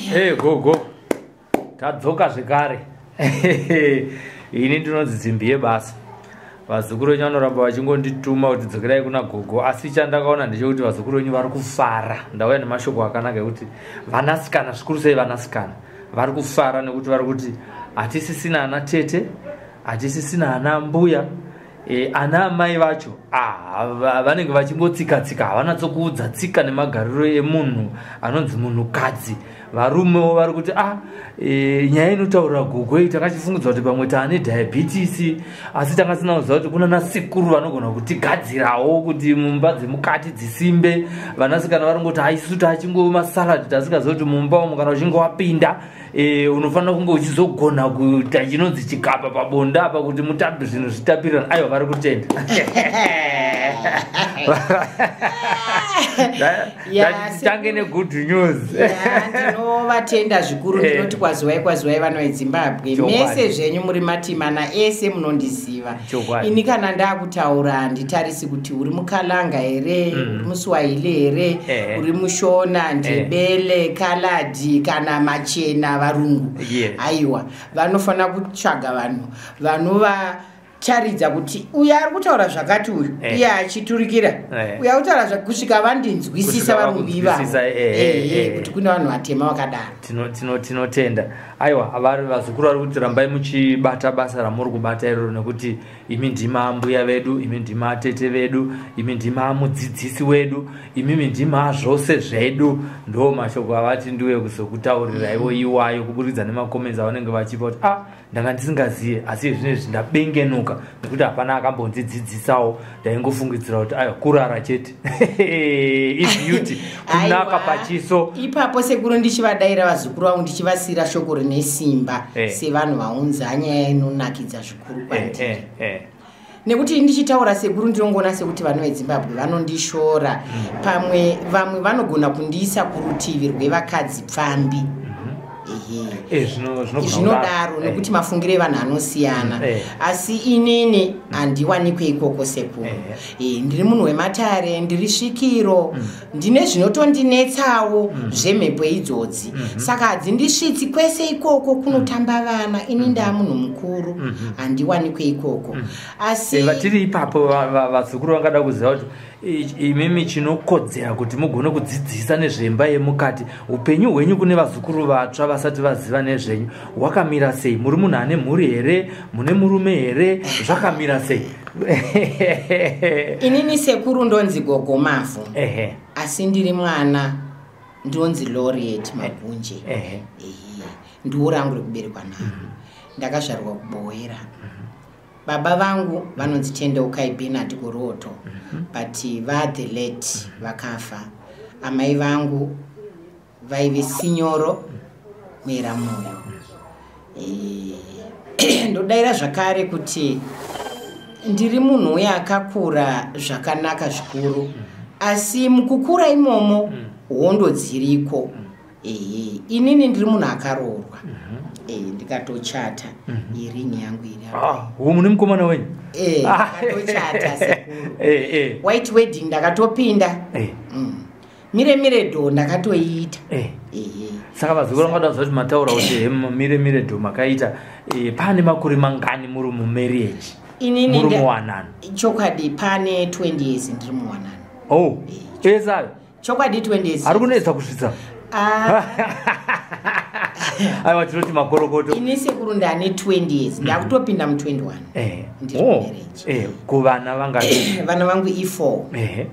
Hey, go. Tadzoka zvekare. Ini ndinodzidzimbie basa. Vazukuru venyu vanoramba vachingondituma kuti dzokerai kuna gogo, asi chandakaona ndechekuti vazukuru venyu vari kufara. Ndauya nemashoko akanaka ekuti vanasikana, zvikuru sei vanasikana, vari kufara nekuti vari kuti hatisisina ana tete, hatisisina ana mbuya. Ana amai vacho vanenge vachingotsika-tsika, havana tsokuudza tsika nemagariro emunhu anonzi munhukadzi. Varumewo vari kuti nyaya inotaura gogo iyi takachifungidzwa kuti pamwe taane diabetisi, asi takasina kuziva kuti kuna nasikuru vanogona kutigadzirawo kuti mumba dzemukati dzisimbe. Vanasikana varingoti haisisu tachingoma-salad, tasikaziva kuti mumba umu kana uchinge wapinda unofanira kunge uchizogona kuita chinonzi chikaba pabonda apa kuti mutambe zvinhu zvitapirana. Aiwa, vari kutenda. Titange negood news. Ndinovatenda zvikuru, ndinoti kwaziwai vana veZimbabwe, mese zvenyu muri matimana ese munondiziva. Ini kana ndakutaura handitarisi kuti uri muKalanga here, uri muSwahili here, uri muShona, Ndebele, Kaladi kana machena varungu. Aiwa, vanofanira kutsvaga vanhu vanova charidza kuti uya ari kutaura zvakati uyu iye achiturikira, uya ari kutaura kusvika vandinzwisisa varumbi ivavo kuti kune vanhu vatema vakadaro. Tinotenda. Aiwa, avari vazukuru vari kuti rambai muchibata basa ramuri kubata iroro, nekuti imi ndima mbuya vedu, imi ndima tete vedu, imi ndima mudzidzisi wedu, imimi ndima zvose zvedu. Ndo mashoko avati ndiwe kuzokutaurirai iwayo kuburikidza nemakomenzi avanenge vachipa kuti ndanga ndisingaziye, asi zvinezvi ndabengenuka nekuti hapana akambondidzidzisawo. Ndaingofungidzira kuti kurara chete ibeauty, kunaka pachiso. Ipapo sekuru ndichivadaira vazukuru vangu ndichivasira shoko rine simba sevanhu vaunza nyaya inonakidza zvikuru kwandiri. Nekuti ndichitaura sekuru ndinongoona sekuti vanhu veZimbabwe vanondishora. Vamwe vanogona kundiisa kurutivi rwevakadzi pfambi. Zvinodaro nekuti mafungiro evanhu anosiyana, asi inini handiwanikwe ikoko sekuru. Ndiri munhu wematare, ndiri svikiro, ndine zvinotondinetsawo zvemhepo idzodzi. Saka hadzindisvitsi kwese ikoko kunotamba vana. Ini ndaa munhu mukuru, handiwanikwe ikoko. Asi vatiri ipapo vazukuru vangada kuziva kuti imimi chinokodzera kuti mugone kudzidzisa nezvemba yemukati. Upenyu hwenyu kune vazukuru vatsva vasati vaziva nezvenyu hwakamira sei? Muri munhu ane mhuri here? Mune murume here? Zvakamira sei? Inini sekuru ndonzi Gogo Mavhu, asi ndiri mwana ndonzi Laureate Magunje. Ndiwo rangu rekuberekwa naro. Ndakazvarwa kuBohera. Baba vangu vanonzi Tendeukai Bernard Goroto, but the late vakafa. Amai vangu vaive Sinyoro Mweramoyo. Ndodaira zvakare kuti ndiri munhu yakakura zvakanaka zvikuru, asi mukukura imomo hondo dziriko. Inini ndiri munhu akaroorwa. Ndikatochata iringi yangu iri. Mune mukomana wenyu? Ndakatochata sekuru. White wedding ndakatopinda. Mire do ndakatoiita. Saka vazukuru vangada kuziva kuti mataura kuti mire do makaita pane makore mangani muri mumarriage? Inini muri muwanano? Chokwadi pane 20 years ndiri muwanano. Ezayo? Chokwadi 20 years. Ari kunetsa kusvitsa? Aiwa, tinoti makorokoto. Ini sekuru ndane 20 years, ndakutopinda mu21. Ndiri mumarriage. Kuvana vangani? Vana vangu i4.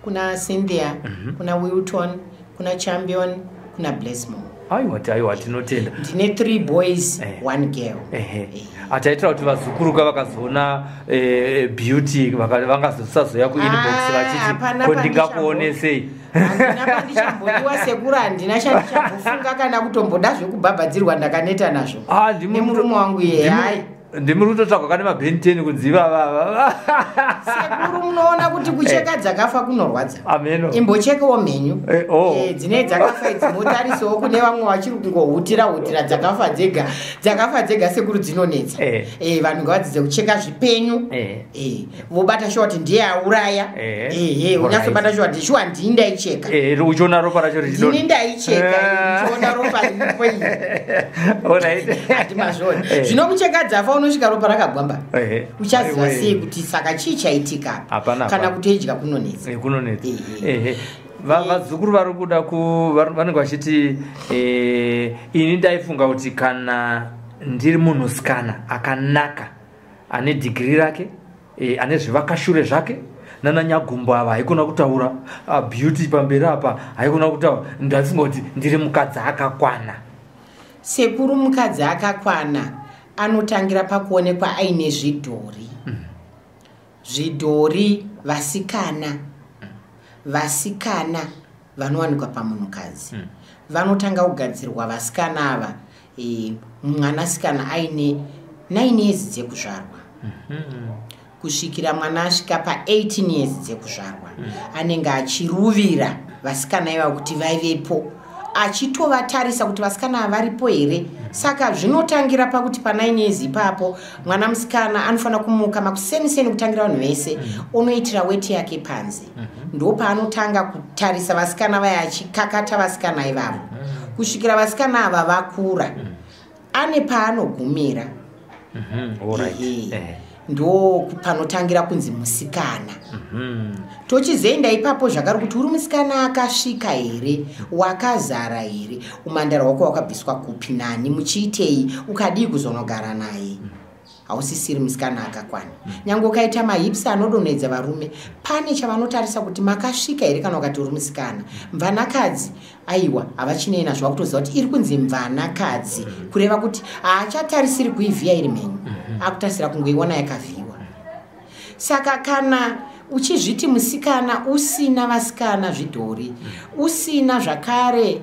Kuna Cynthia, kuna Wilton, kuna Champion, kuna Blessmore. Aiwa, tinotenda. Ndine 3 boys, 1 girl. Ataitira kuti vazukuru vakazoona beauty vangazosazoya kuinbox vachiti ko ndingakuonesei. Handina ndichamboiwa sekuru, handina chandichambofunga kana kutomboda zvekubhabhadzirwa ndakaneta nazvo. Nemurume wangu iye. ndimuri kutotsvagwa kane mabhenteni kudziva vava sekuru munoona kuti kucheka dzakafa kunorwadza ameno imbochekawo mhenyu dzine dzakafa idzi motarisawo kune vamwe vachiri kungohutira dzakafa dzega sekuru dzinonetsa vanhu ngavadzidze kucheka zvipenyu vobata shuwa kuti ndiye auraya unyatsobata shuwa kuti shuwa ndii ndaicheka uchiona ropa racho ndini ndaicheka uchiona ropa ripo ati mazvoni zvino kucheka dzafa unosvika ropa rakagwamba uchaziva sei kuti saka chii chaitika kana kutoidya kunonetsa vadzukuru vari kuda vanenge vachiti ini ndaifunga kuti kana ndiri munhusikana akanaka ane dhigiri rake ane zvivakashure zvake nananyagumbo ava haikona kutaura beauty pamberi apa haikona kutaura ndasinga kuti ndiri mukadzi akakwana. Sekuru mukadzi akakwana anotangira pakuonekwa aine zvidhori zvidhori vasikana vanowanikwa pamunhukadzi vanotanga kugadzirwa vasikana ava mwanasikana aine 9 years dzekuzvarwa kusvikira mwana asvika pa18 years dzekuzvarwa anenge achiruvira vasikana ivavo kuti vaivepo achitovatarisa kuti vasikana varipo here. Saka zvinotangira pakuti pa9 years ipapo mwana musikana anofanira kumuka makuseni kutangira vanhu vese unoitira weti yake panze ndo paanotanga kutarisa vasikana vaya achikakata vasikana ivavo kusvikira vasikana ava vakura ane paanogumira ndo panotangira kunzi musikana. Tochizoenda ipapo zvakare kuti uri musikana akasvika here, wakazara here, umhandara hwako wakabviswa kupi, nani muchiitei, ukadii kuzonogara naye, hausisiri musikana akakwana. Nyange ukaita mahips anodonhedza varume, pane chavanotarisa kuti makasvika here kana ukati uri musikana. Mvanakadzi aiwa havachinena zvakutoziva kuti iri kunzi mvanakadzi, kureva kuti haachatarisiri kuivhiya iri mhenyu, akutarisira kungoiona yakavhiyiwa. Saka kana uchizviti musikana usina vasikana zvidhori, usina zvakare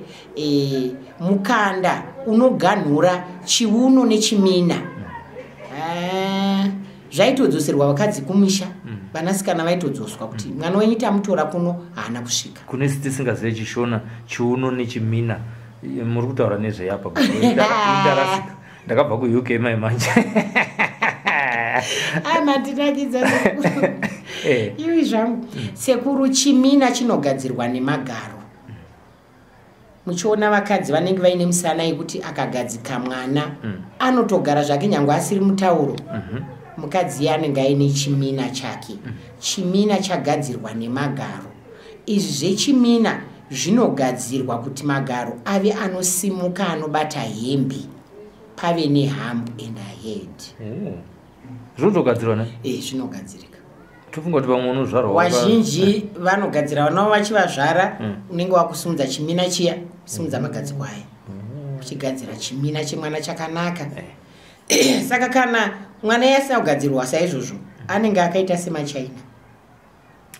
mukanda unoganhura chiuno nechimina, zvaitodzoserwa vakadzi kumisha, vanasikana vaitodzoswa kuti mwana wenyu tamutora kuno haana kusvika. Kune tisingazive chishona chiuno nechimina, muri kutaura nezveyapa ndarasika ndakabva kuUK maimanje. Mandinakidza iwi zvangu. Sekuru chimina chinogadzirwa nemagaro. Muchiona vakadzi vanenge vaine musana yekuti akagadzika mwana anotogara zvake nyange asiri mutauro. Mukadzi anenge aine chimina chake. Chimina chagadzirwa nemagaro. Izvi zvechimina zvinogadzirwa kuti magaro ave anosimuka anobata hembe, pave nehambu and ahead. Zvinotogadzirwa ne? Zvinogadzirika. Tofunga kuti pamwe unozvarwa wazhinji vanogadzira vana vachivazvara unenge wakusumudza chimina chiya, simudza magadzirwa aya. Uchigadzira chimina chemwana chakanaka. Saka kana mwana yasina kugadzirwa saizvozvo anenge akaita semachaina.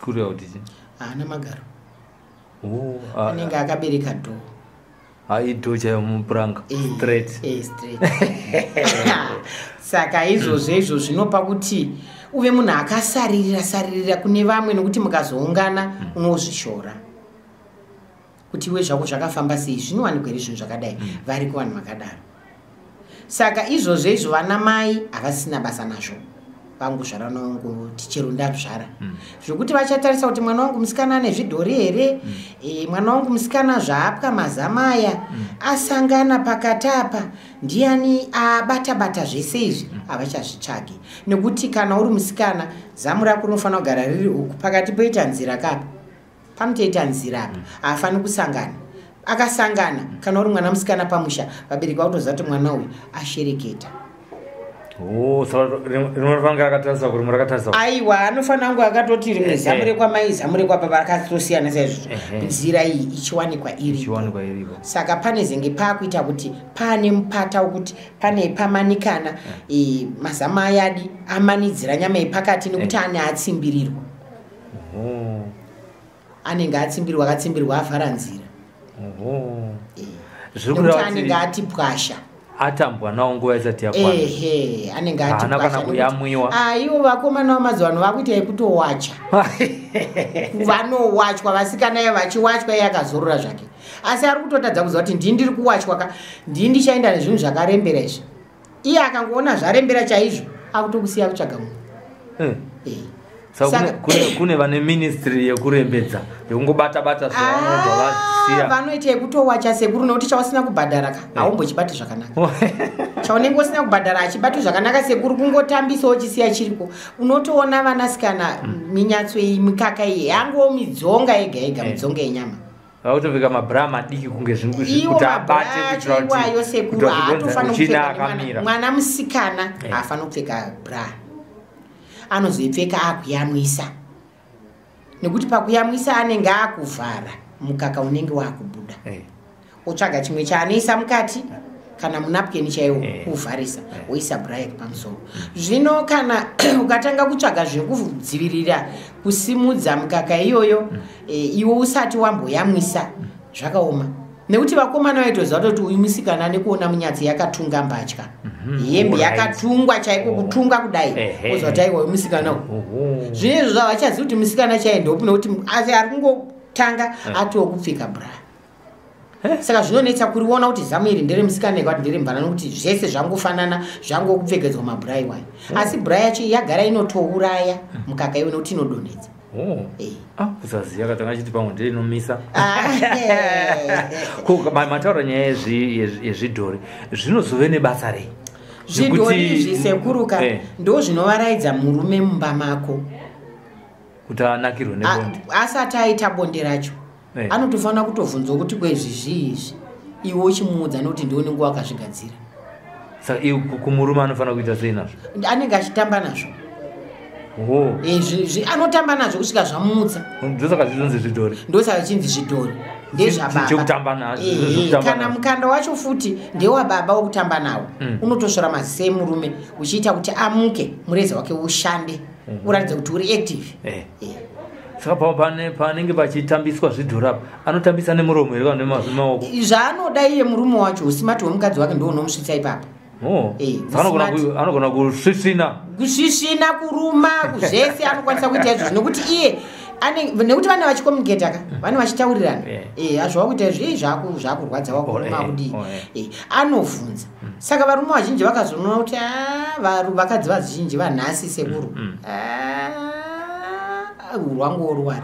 Kureva kuti haana magaro. Anenge akabereka dho. Idho chaiyo mupuranga straight. Straight. Saka izvozvo zvinopa kuti uve munhu akasaririra kune vamwe, nekuti mukazoungana unozvishora kuti iwe zvako zvakafamba sei. Zvinowanikwa here zvinhu zvakadai, variko vanhu vakadaro. Saka izvozvo vana mai havasina basa nazvo, vangozvara nongoti chero ndazvara zvokuti vachatarisa kuti mwana wangu musikana ane zvidhori here, mwana wangu musikana zvaapwa mazama aya asangana pakatapa, ndiani abata zvese izvi, havachazvitsvagi. Nekuti kana uri musikana zamu rako rinofanira kugara riri uku, pakati poita nzira kapa panotoita nzira apa, haafani kusangana. Akasangana kana uri mwana musikana pamusha, vabereki vautoziva kuti mwana uyu ashereketa. Aiwa, anofanira kunge akatoti rimwe zamure kwamai zamure kwababa akatosiyana saizvozvo, nzira iyi ichiwanikwa iripo. Saka pane zenge paakuita kuti pane mupata wekuti pane pamanikana mazama ayadi amanidzira nyama yepakati, nekuti ane atsimbirirwa, anenge atsimbirwa avhara nzira, nekuti anenge ati pwasha. atambwa nawo nguva isati yakwana anenge haana kana kuyamwiwa ivo vakomana vamazuva ano vakuita yekutowacha vanowachwa vasikana ivo vachiwachwa iye akazorora zvake asi ari kutotadza kuziva kuti ndii ndiri kuwachwa ndii ndichaenda nezvinhu zvakarembera izvi iye akangoona zvarembera chaizvo akutokusiya kutsvaga munhu kune vane ministry yekurembedza yekungobata-bata zvavanobva vasiya vanoita yekutowacha sekuru nokuti chausina kubhadhara ka haumbochibati zvakanaka chaunenge usina kubhadhara achibati zvakanaka sekuru kungotambisawo chisiya chiriko unotoona vanasikana minyatso iyi mikaka iyi yangowo midzonga yega yega midzonga yenyama vakutopfeka mabhra madiki kunge kuti abate kuitaiwayo sekuru haatofanira kupfeka mwana musikana haafanira kupfeka bra anozoipfeka akuyamwisa nekuti pakuyamwisa anenge akuvhara mukaka unenge wakubuda otsvaga chimwe chaanoisa mukati kana munapukeni chaiwo kuvharisa woisa bhraiki pamusoro zvino kana ukatanga kutsvaga zvekudzivirira kusimudza mukaka iyoyo iwe usati wamboyamwisa zvakaoma nekuti vakomana vaitoziva kuti uyu musikana nekuona munyatsi yakatunga mbatya hembe yakatungwa chaiko kutunga kudai ozoti aiwa musikana zvinezvo zvavachazivi kuti musikana chaendopi nekuti asi ari kungotanga atokupfeka bra saka zvinonetsa kuriona kuti zamu iri ndere musikana kwati ndere mbana nokuti zvese zvangofanana zvangokupfekedzwa mabhra iwayo asi bhra yacho yagara inotouraya mukaka iwe nekuti inodonhedza kusaziya katanga chiti pamwe ndeinomisa mataura nyaya yezvidhori zvinozove nebasa rei zvidhori izvi sekuruka ndo zvinovaraidza murume mumba mako kuti anakirwe nebonde asati aita bonde racho anotofanira kutovhunzwa kuti kwezvizvi iwe uchimuudza nokuti ndionenge wakazvigadzira saka kumurume anofanira kuita sei nazvo anenge achitamba nazvo anotamba nazvo kusvika zvamutsa ndosaka zvinonzi zvidhori ndosaka chinzi zvidhori ndezvababa kana mukanda wacho futi ndewababa wokutamba nawo unotosvora mazisei murume uchiita kuti amuke mureza wake ushande uratidze kuti uri active saka panenge pachitambiswa zvidhori apa anotambisa nemuromo here kana nemaoko zvaanoda iye murume wacho usimati wemukadzi wake ndounomusvitsa ipapo anogona kusvisvina kuruma zvese anokwanisa kuita izvo nekuti iye nekuti vane vachikomuniketa ka vane vachitaurirana hazvava kuita izvi zvakurwadza wakuruma kudii anovhunza saka varume vazhinji vakazoona kuti vakadzi vazhinji vanhasi sekuru urwangoorwari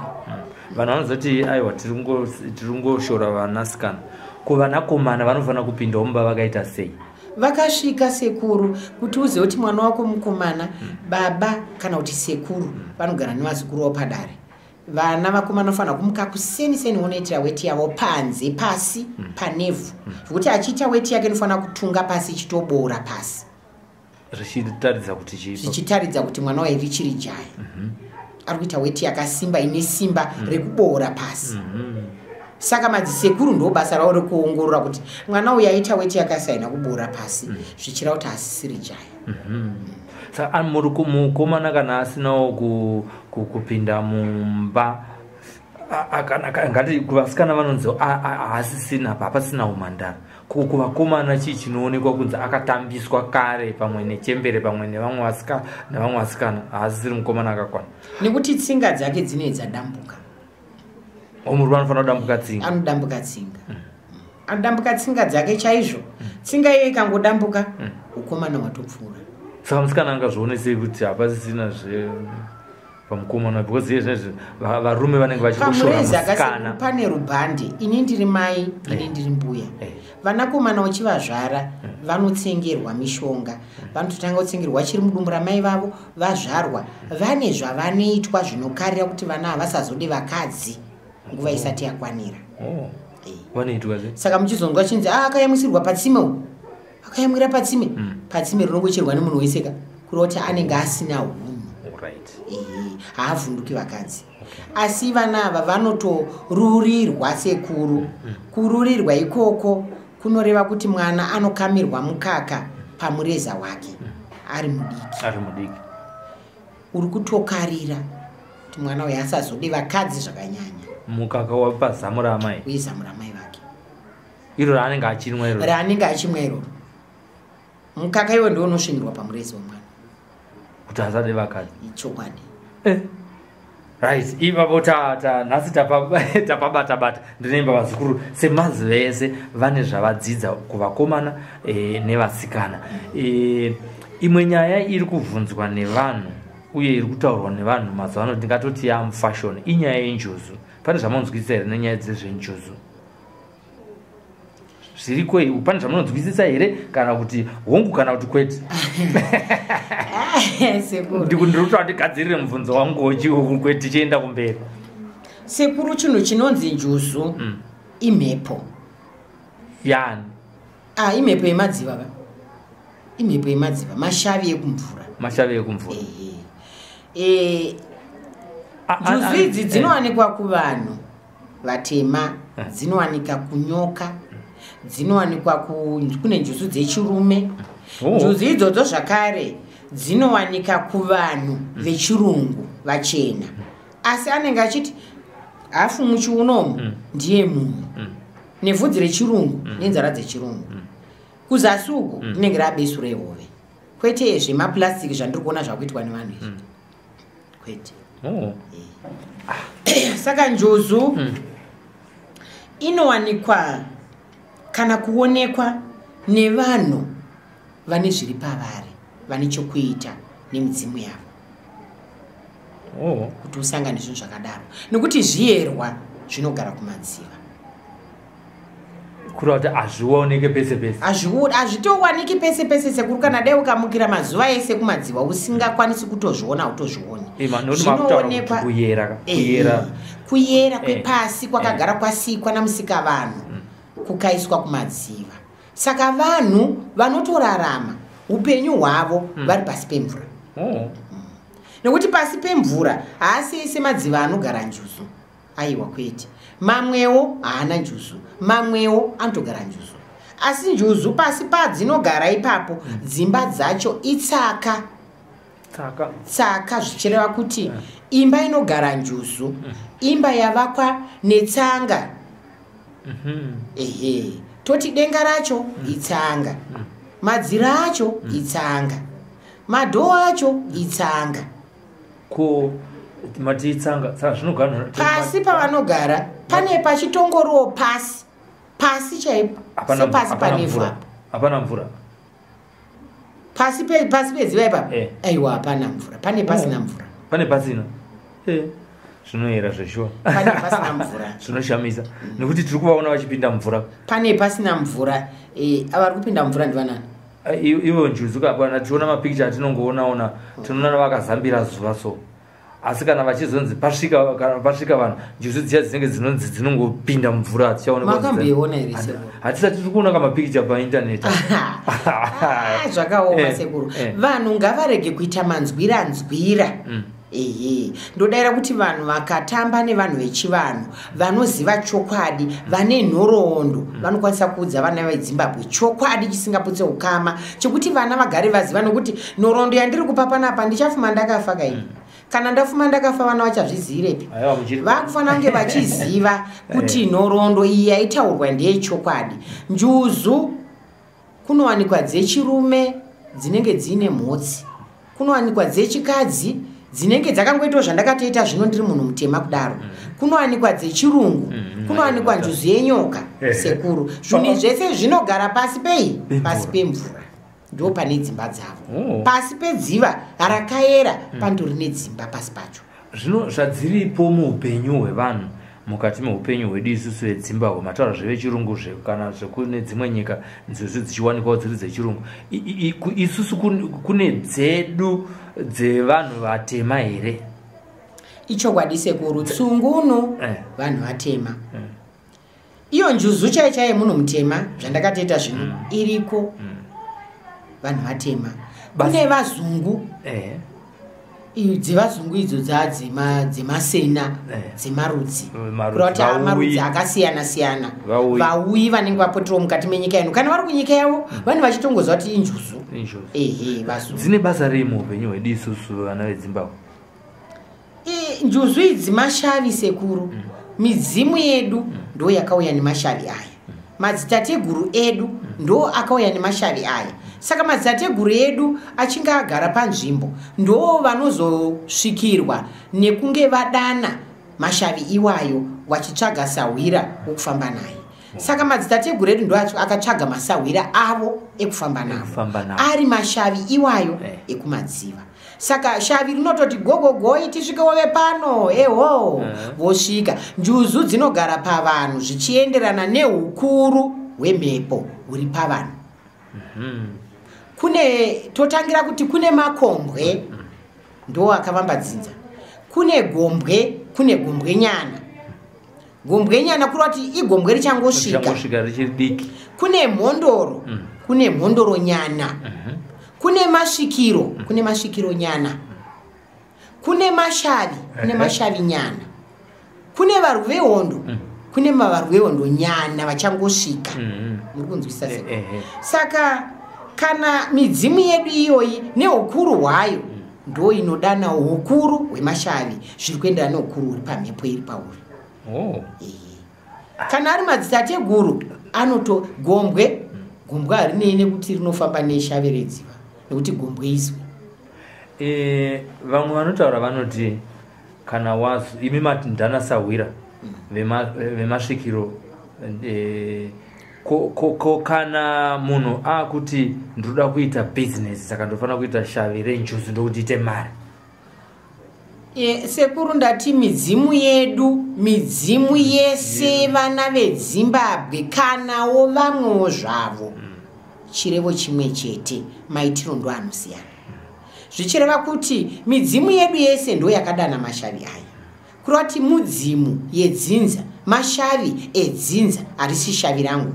vanhu vanozoti aiwa tiri ngoshora vanasikana kuvanakomana vanofanira kupindawo mumba vakaita sei vakasvika sekuru kuti uzive kuti mwana wako mukomana baba kana kuti sekuru vanogara nevazukuru wavo padare vana vakomana vanofanira kumuka kuseni unoitira weti yavo panze pasi panevhu zvokuti achiita weti yake inofanira kutunga pasi ichitoboora pasi zvichitaridza kuti mwana waye richiri jaya ari kuita weti yakasimba ine simba rekuboora pasi saka madzisekuru ndo basa ravo rekuongorora kuti mwana uyu aita weti yakasaina kuboora pasi zvichira kuti asisiri jaya saka mukomana kana asinawo kupinda mumba ngati kuvasikana vanonzi haasisina papasina umhandara kuvakomana chii chinoonekwa kunzi akatambiswa kare pamwe nechembere pamwe nevamwe vasikana haasisiri mukomana akakwana nekuti tsinga dzake dzine dzadambuka murume anofanira kudambuka tsinga anodambuka tsinga anodambuka tsinga dzake chaizvo tsinga iyo ikangodambuka ukomana watopfuura saka musikana angazvionesei kuti hapasisina pamukomana because izvezvi varume vanenge vachikushora musikana pane rubhande ini ndiri mai ini ndiri mbuya vanakomana uchivazvara vanotsengerwa mishonga vanototanga kutsengerwa chiri mudumbu ramai vavo vazvarwa vane zvavanoitwa zvinokarira kuti vana havasazode vakadzi nguva isati yakwanira saka muchizonzwa chinzi akayamwisirwa patsime akayamwira patsime rinongocherwa nemunhu weseka kureva kuti anenge asina hunhu haavhunduki vakadzi asi vana ava vanotorurirwa sekuru kururirwa ikoko kunoreva kuti mwana anokamirwa mukaka pamureza wake ari mudiki uri kutokarira kuti mwana uyu asazode vakadzi zvakanyanya mukaka wapazamu ramai uyezamu ramai vake iro raanenge achimwa iroro mukaka iwo ndio unosvinirwa pamurezi wemwana kuti asade vakadzi. Chokwadi. Right, ipapo nhasi tapabata ndinemba vazukuru semazi vese vane zvavadzidza kuvakomana nevasikana. Imwe nyaya iri kuvhunzwa nevanhu uye iri kutaurwa nevanhu mazuva ano ndingatoti yamufashoni inyaya yenjuzu. Pane zvamunonzwisisa here nenyaya dzezvenjuzu? Zviriko pane zvamunonzwisisa here kana kuti hongu kana kuti kwete? Ndiri kuti ndigadzirire mubvunzo wangu kwete tichienda kumberi. Sekuru chinhu chinonzi njuzu imhepo. Yani? Imhepo yemadziva. Imhepo yemadziva, mashavi ekumvura. Mashavi ekumvura. Njuzu idzi dzinowanikwa kuvanhu vatema, dzinowanika kunyoka, dzinowanikwa kune njuzu dzechirume. Njuzu idzodzo zvakare dzinowanika kuvanhu vechirungu vachena. Asi anenge achiti hafu muchiunomu ndiye munhu nevhudzi rechirungu nenzara dzechirungu. Kuzasi uku rinenge rabesu rehove. Kwete zvemapurasitiki zvandiri kuona zvakuitwa nevanhu izvi. Kwete. Saka njuzu inowanikwa kana kuonekwa nevanhu vane zviri pavari, vane chokuita nemidzimu yavo. Kuti usangane zvinhu zvakadaro. Nekuti zviyerwa zvinogara kumadziva. Kureva kuti hazvioneke pese pese. Hazvitowaniki pese pese sekuru kana dai ukamukira mazuva ese kumadziva usingakwanisi kutozviona utozvioni. Zvinoonekwa kuyera kwepasi kwakagara kwasikwa namusika vanhu kukaiswa kumadziva. Saka vanhu vanotorarama upenyu hwavo vari pasi pemvura. Nekuti pasi pemvura haasi ese madziva anogara njuzu. Aiwa kwete. Mamwewo haana njuzu, mamwewo anotogara njuzu. Asi njuzu pasi padzinogara ipapo dzimba dzacho itsaka. Tsaka zvichireva kuti imba inogara njuzu imba yavakwa netsanga. Toti denga racho itsanga, madzira acho itsanga, madhoo acho itsanga. Pasi pavanogara pane pachitongorowo pasi chaipo sepasi panevhu. Hapana mvura. Pasi pedziva ipapo aiwa hapana mvura, pane pasina mvura. Pane pasina. Zvinoyera zveshuwa. Pane pasina mvura. Zvinoshamisa nekuti tiri kuvaona vachipinda mvura. Pane pasina mvura. Avari kupinda mvura ndivanani? Ivo njuzu kabana tiona mapikicha atinongoona tinoona vakazambira zuva so. Asi kana vachizonzi pasvika vanhu njuzu dziya dzinenge dzinonzi dzinongopinda mvura tichaonekwa. Makamboiona here sekuru? Hatisati tiri kuona kamapikicha paindaneti. Zvakaoma sekuru. Vanhu ngavarege kuita manzwiranzwira. Ndodaira kuti vanhu vakatamba nevanhu vechivanhu vanoziva chokwadi, vane nhoroondo, vanokwanisa kuudza vana veZimbabwe chokwadi chisingaputse ukama chokuti vana vagare vaziva, nokuti nhoroondo yandiri kupa panapa ndichafuma ndakafa kaini. Kana ndafuma ndakafa vana vachazvizivirepi? Vakufanira kunge vachiziva kuti nhoroondo iyi yaitaurwa ndeyechokwadi. Njuzu kunowanikwa dzechirume dzinenge dzine mhotsi, kunowanikwa dzechikadzi dzinenge dzakangoitawo zvandakatoita zvino ndiri munhu mutema kudaro, kunowanikwa dzechirungu, kunowanikwa njuzu yenyoka. Sekuru, zvinhu zvese zvinogara pasi pei? Pasi pemvura. Ndo pane dzimba dzavo. Pasi pedziva rakayera pandori nedzimba pasi pacho. Zvino zvadziripo muupenyu hwevanhu, mukati meupenyu hwedu isusu veZimbabwe, mataura zvevechirungu kana zvekune dzimwe nyika njuzu dzichiwanikwawo dziri dzechirungu. Isusu kune dzedu dzevanhu vatema here? Ichokwadi sekuru, tsungunu vanhu vatema. Iyo njuzu chaichai munhu mutema zvandakatoita zvino iriko vanhu vatema. Kune vazungu dzevazungu idzo dzemasena dzemarudzi, kuroti marudzi akasiyana siyana. Vauyi vanenge vapotewo mukati menyika ino, kana vari kunyika yavo vanhu vachitongoziva kuti injuzu. Vazungu dzine basa rei muupenyu hwedu isusu vana veZimbabwe? Njuzu idzi mashavi sekuru. Midzimu yedu ndo yakauya nemashavi aya, madzitateguru edu ndo akauya nemashavi aya. Saka madzitateguru edu achinge agara panzvimbo ndo vanozosvikirwa nekunge vadana mashavi iwayo vachitsvaga sawira wokufamba naye. Saka madzitateguru edu ndo akatsvaga masawira avo ekufamba navo ari mashavi iwayo ekumadziva. Saka shavi rinototi gogogoi tisvike wove pano eho vosvika. Njuzu dzinogara pavanhu zvichienderana neukuru hwemhepo huri pavanhu. Totangira kuti kune makombwe ndo akavamba dzinza, kune gombwe nyana. Gombwe nyana kureva kuti igombwe richangosvika. Kune mhondoro nyana. Kune masvikiro nyana. Kune mashavi nyana. Kune varwi vehondo. Kune varwi vehondo nyana vachangosvika. Muri kunzwisisa sei? Saka kana midzimu yedu iyoyi neukuru hwayo ndo inodana ukuru hwemashavi zviri kuenderana neukuru huri pamhepo iri pauri. Kana ari madzitateguru anoto gombwe harinei nekuti rinofamba neshavi redziva nekuti gombwe izwe. Vamwe vanotaura vanoti kana wazo imi ndana sawira vemasvikiro kana munhu akuti ndoda kuita business saka ndofana kuita shavi renjuzu ndokuti ite mari. Sekuru ndati midzimu yese vana veZimbabwe kanawo vamwewo zvavo chirevo chimwe chete, maitiro ndo anosiyana. Zvichireva kuti midzimu yedu yese ndo yakadana mashavi aya. Kureva kuti mudzimu yedzinza, mashavi edzinza harisi shavi rangu.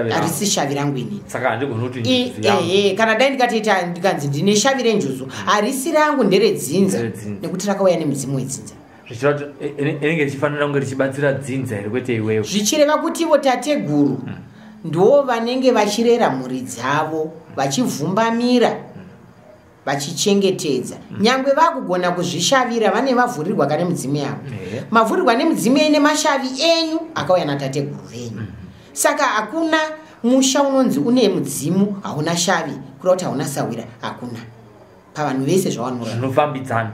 Harisi shavi rangu inini. Saka handigoni kuti njuzu yangu. Kana dai ndikanzi ndine shavi renjuzu harisi rangu nderedzinza nekuti rakauya nemidzimu wedzinza. Zvichireva kuti inenge richifanira kunge richibatsira dzinza here kwete iwewe. Zvichireva kuti ivo tateguru ndo vanenge vachirera mhuri dzavo vachivhumbamira vachichengetedza. Nyangwe vakugona kuzvishavira vane mavhurirwa kane midzimu yavo. Mavhurirwa nemidzimu ine mashavi enyu akauya natateguru venyu. Saka hakuna musha unonzi une mudzimu hauna shavi kureva kuti hauna sawira, hakuna. Pavanhu vese zvavanofambidzana.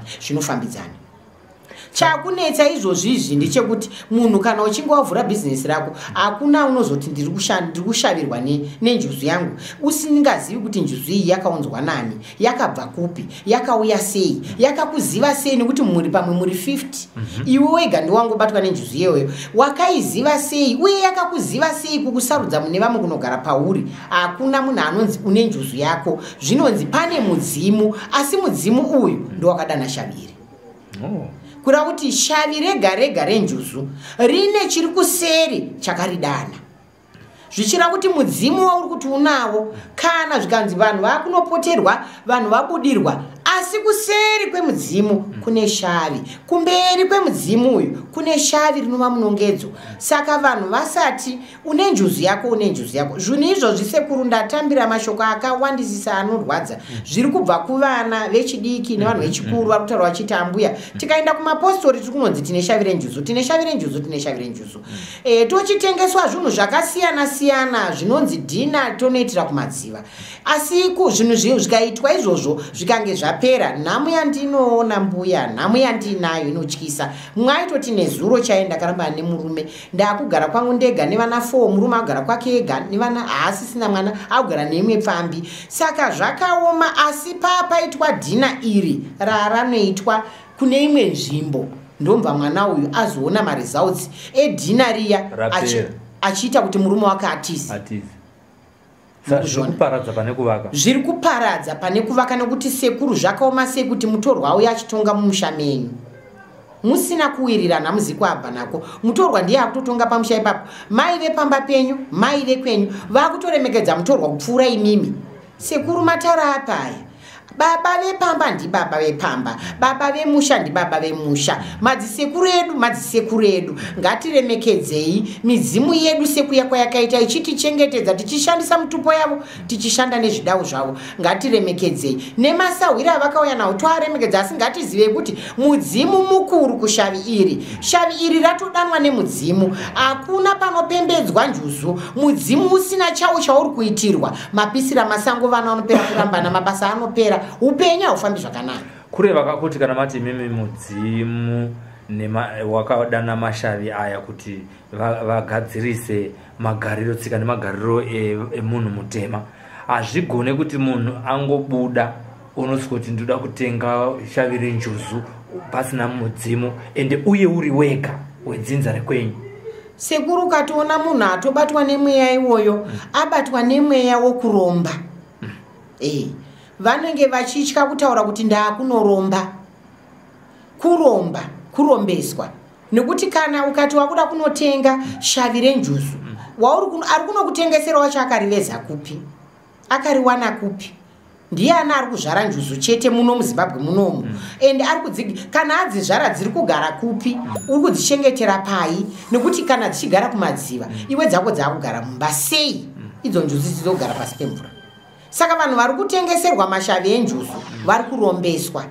Chakunetsa izvozvizvi ndechekuti munhu kana uchinge wavhura bhizinesi rako hakuna unozoti ndiri kushavirwa nenjuzu yangu usingazivi kuti njuzu iyi yakaunzwa nani, yakabva kupi, yakauya sei, yakakuziva sei, nekuti muri pamwe muri 50 iwe wega ndiwangobatwa nenjuzu iyoyo. Wakaiziva sei uye yakakuziva sei kukusarudza mune vamwe kunogara pauri. Hakuna munhu anonzi une njuzu yako, zvinonzi pane mudzimu, asi mudzimu uyu ndo wakadana shaviri. Kureva kuti shavi rega rega renjuzu rine chiri kuseri chakaridana. Zvichireva kuti mudzimu wauri kuti unawo kana zvikanzi vanhu vakunopoterwa, vanhu vabudirwa, asi kuseri kwemudzimu kune shavi, kumberi kwemudzimu uyu kune shavi rinova munongedzo. Saka vanhu vasati une njuzu yako. Zvinhu izvozvi sekuru ndatambira mashoko akawandisisa anorwadza zviri kubva kuvana vechidiki nevanhu vechikuru vari kutaura vachiti ambuya tikaenda kumapostori tiri kunonzi tine shavi renjuzu. Tochitengeswa zvinhu zvakasiyana siyana zvinonzi dhina tonoitira kumadziva, asi zvinhu zvikaitwa izvozvo zvikange zvapera, nhamo yandinoona mbuya, nhamo yandinayo inotyisa. Mwaitoti nezuro chaenda karamba nemurume ndakugara kwangu ndega nevana 4, murume agara kwake ega nevana haasisina mwana akugara neimwe pfambi. Saka zvakaoma, asi papaitwa dhina iri raranoitwa kune imwe nzvimbo ndomva mwana uyu azoona maresults edhina riya achiita kuti murume wake atize. Zviri kuparadza pane kuvaka nekuti sekuru zvakaoma sei kuti mutorwa uya achitonga mumusha menyu musina kuwirirana, muzi kwabva nako. Mutorwa ndiye akutotonga pamusha ipapo. Mai vepamba penyu, mai vekwenyu vakutoremekedza mutorwa kupfuura imimi. Sekuru matara apaya. baba vepamba ndibaba vepamba, baba vemusha ndibaba vemusha, madzisekuru edu ngatiremekedzei midzimu yedu sekuya kwayakaita ichitichengetedza, tichishandisa mutupo yavo, tichishanda nezvidau zvavo. Ngatiremekedzei nemasahwiro avakauya nawo twaremekedza, asi ngatizive kuti mudzimu mukuru kushavi iri. Shavi iri ratodanwa nemudzimu, hakuna panopembedzwa njuzu mudzimu usina chawo chauri kuitirwa. Mapisira masango vana vanopera kurambana, mabasa anopera, upenyu haufambi zvakanaka. Kureva kuti kana mati mimi mudzimu wakadana mashavi aya kuti vagadzirise magariro, tsika nemagariro emunhu mutema, hazvigone kuti munhu angobuda unosvika kuti ndoda kutenga shavi renjuzu pasina mudzimu ende uye uri wega wedzinza rekwenyu. Sekuru ukatoona munhu atobatwa nemweya iwoyo, abatwa nemweya wokuromba, vanenge vachitya kutaura kuti ndaakunoromba, kurombeswa. Nekuti kana ukati wakuda kunotenga shavi renjuzu, ari kunokutengesera wacho akariveza kupi, akariwana kupi? Ndiana ari kuzvara njuzu chete muno muZimbabwe munomu, ende kana adzizvara dziri kugara kupi, uri kudzichengetera pai? Nekuti kana dzichigara kumadziva, iwe dzako dzakugara mumba sei idzo njuzu dzizogara pasi pemvura? Saka vanhu vari kutengeserwa mashavi enjuzu vari kurombeswa.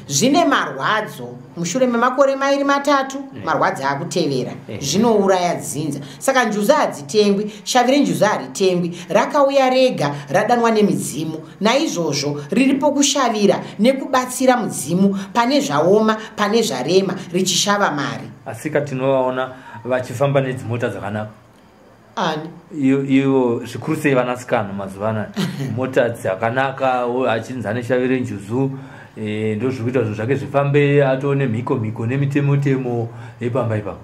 Zvine marwadzo mushure memakore 2-3, marwadzo akutevera, zvinouraya dzinza. Saka njuzu hadzitengwi, shavi renjuzu haritengwi, rakauya rega, radanwa nemidzimu. Naizvozvo riripo kushavira nekubatsira mudzimu pane zvaoma, pane zvarema, richishava mari. Asi katinovaona vachifamba nedzimota dzakanaka. Ani? Iwo zvikuru sei vanasikana mazuva anaya. Mota dzakanaka, achinza neshavi renjuzu. Ndo zvikuita zvinhu zvake zvifambe atone mhiko nemitemo ipamba ipapo.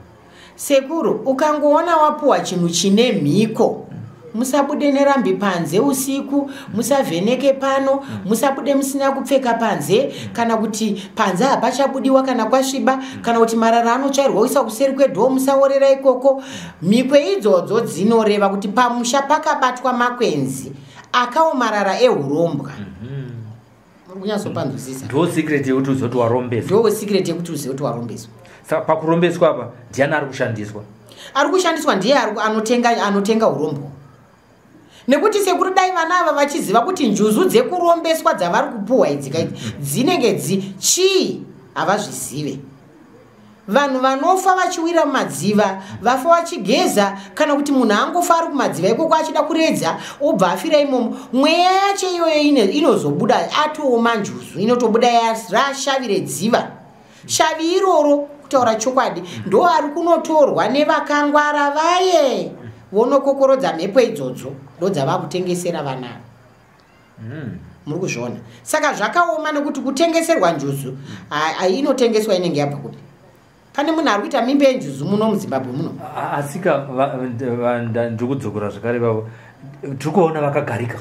Sekuru, ukangoona wapuwa chinhu chine mhiko, musabude nerambi panze usiku, musavheneke pano, musabude musina kupfeka panze, kana kuti panze hapachabudiwa kana kwasviba, kana kuti marara anotsvairwa uisa kuseri kwedhoo, musaorera ikoko. Mhiko idzodzo dzinoreva kuti pamusha pakabatwa makwenzi akaomarara eurombwa. Ndo secret yekuti uzoti warombeswa. Ndo secret yekuti uzoti warombeswa. Saka pakurombeswa apa ndiani ari kushandiswa? Ari kushandiswa ndiye anotenga urombo. Nekuti sekuru dai vana ava vachiziva kuti njuzu dzekurombeswa dzavari kupuhwa idzi dzinenge chii, havazvizive. Vanhu vanofa vachiwira mumadziva, vafa vachigeza, kana kuti munhu angofa ari kumadziva ikoko achida kuredza obva afira imomo, mweya yacho iyoyo inozobuda atooma njuzu, inotobuda rashavire dziva. Shavi iroro kutaura chokwadi ndo ari kunotorwa nevakangwara vaye vonokokorodza mhepo idzodzo, ndo dzava kutengesera vana. Muri kuzviona? Saka zvakaoma nekuti kutengeserwa njuzu inotengeswa inenge yabva kuti pane munhu ari kuita mimba yenjuzu muno muZimbabwe muno. Asika ndiri kudzokera zvakare vavo tiri kuona vakagarika,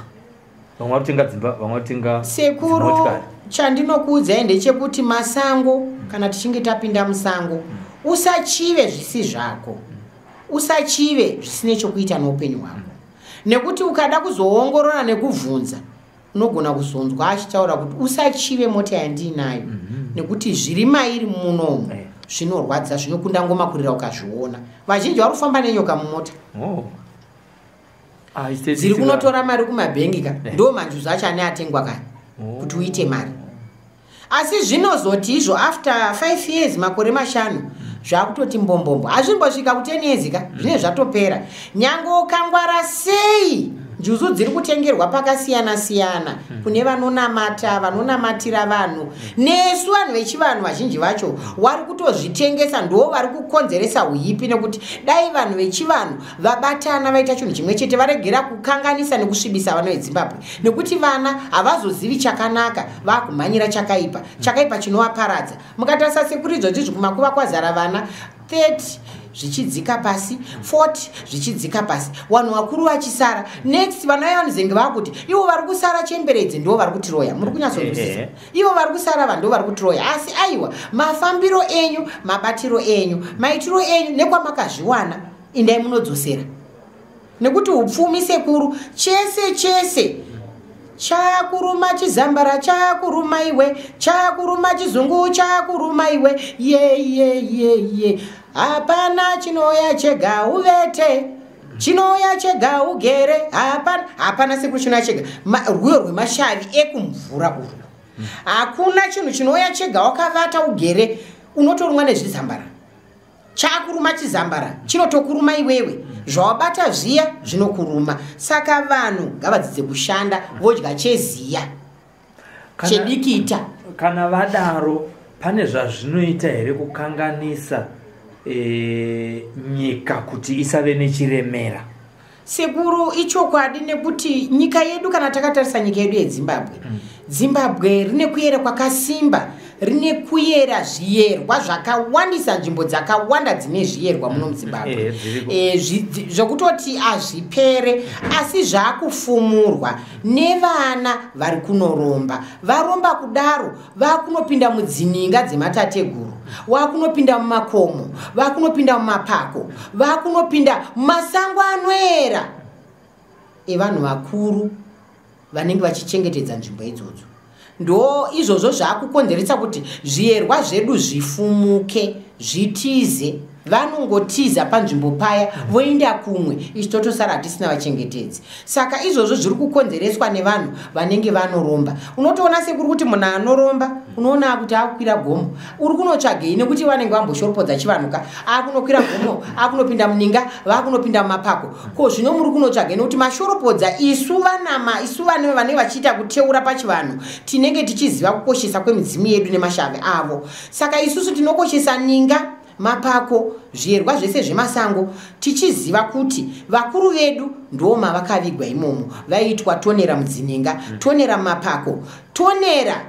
vamwe vakutenga dzimba, vamwe vakutenga sekuru. Chandinokuudzai ndechekuti masango, kana tichinge tapinda musango, usachive zvisi zvako, usachive zvisine chokuita noupenyu hwako. Nekuti ukada kuzoongorora nekubvunza, unogona kuzonzwa achitaura kuti usachive mota yandinayo, nekuti zviri mairi munomu zvinorwadza, zvinokunda ngomakurira ukazviona. Vazhinji vari kufamba nenyoka mumota. Dziri kunotora mari kumabhengi ndo manjuzu acho ane atengwa kare kuti uite mari. Asi zvinozoti izvo after 5 years, makore 5, zvakutoti mbombombo. Hazvimbosvika ku 10 years ka, zvine zvatopera. Nyange ukangwara sei, njuzu dziri kutengerwa pakasiyana siyana, kune vanonamata, vanonamatira vanhu, nesu vanhu vechivanhu vazhinji vacho vari kutozvitengesa, ndo vari kukonzeresa uipi. Nekuti dai vanhu vechivanhu vabatana vaita chinhu chimwe chete, varegera kukanganisa nekusvibisa vana veZimbabwe. Nekuti vana havazozivi chakanaka, vakumhanyira chakaipa, chakaipa chinovaparadza. Mukatarisa sekuru idzodzi kumakuva kwazara vana 30 zvichidzika pasi, 40 zvichidzika pasi, vanhu vakuru vachisara. Next vana vanozenge vakuti ivo vari kusara chemberedzi ndo vari kutiroya. Muri kunyatsonzwisisa? Ivo vari kusara vanhu ndo vari kutiroya. Asi aiwa, mafambiro enyu, mabatiro enyu, maitiro enyu nekwamakazviwana, indai munodzosera. Nekuti upfumi sekuru chese chakuruma chizambara chakuruma iwe, chakuruma chizungu chakuruma iwe, ye hapana chinoya chega uvete, chinoya chega ugere, hapana sekuru chinoya chega rwiyo rwemashavi ekumvura urwu. Hakuna chinhu chinoya chega wakavata ugere unotorumwa nezvizambara. Chakuruma chizambara chinotokuruma iwewe, zvawabata zviya zvinokuruma. Saka vanhu ngavadzidze kushanda vodya cheziya chedikita. Kana vadaro pane zvazvinoita here kukanganisa nyika kuti isave nechiremera? Sekuru ichokwadi, nekuti nyika yedu kana takatarisa nyika yedu yeZimbabwe, Zimbabwe rine kuyera kwakasimba, rine kuyera zviyerwa zvakawandisa, nzvimbo dzakawanda dzine zviyerwa muno muZimbabwe, zvokutoti azvipere, asi zvakufumurwa nevana vari kunoromba. Varomba kudaro vakunopinda mudzininga dzematateguru, vakunopinda mumakomo, vakunopinda mumapako, vakunopinda mumasango anoera evanhu vakuru vanenge vachichengetedza nzvimbo idzodzo. Ndo izvozvo zvakukonzeresa kuti zviyerwa zvedu zvifumuke, zvitize. Vanongotiza panzvimbo paya voenda kumwe, ichi totosara tisina vachengetedzi. Saka izvozvo zviri kukonzereswa nevanhu vanenge vanoromba. Unotoona sekuri kuti munhu anoromba unoona kuti akukwira gomo, uri kunotsvagei nekuti vanenge vamboshoropodza chivanuka, akunokwira gomo, akunopinda muninga, vakunopinda mumapako. Ko zvino muri kunotsvagei nekuti mashoropodza isu vanenge vachiita kuteura pachivanhu tinenge tichiziva kukoshesa kwemidzimu yedu nemashavi avo. Saka isusu tinokoshesa ninga, mapako, zviyerwa zvese zvemasango, tichiziva kuti vakuru vedu ndoma vakavigwa imomo, vaitwa tonera mudzininga, tonera mumapako, tonera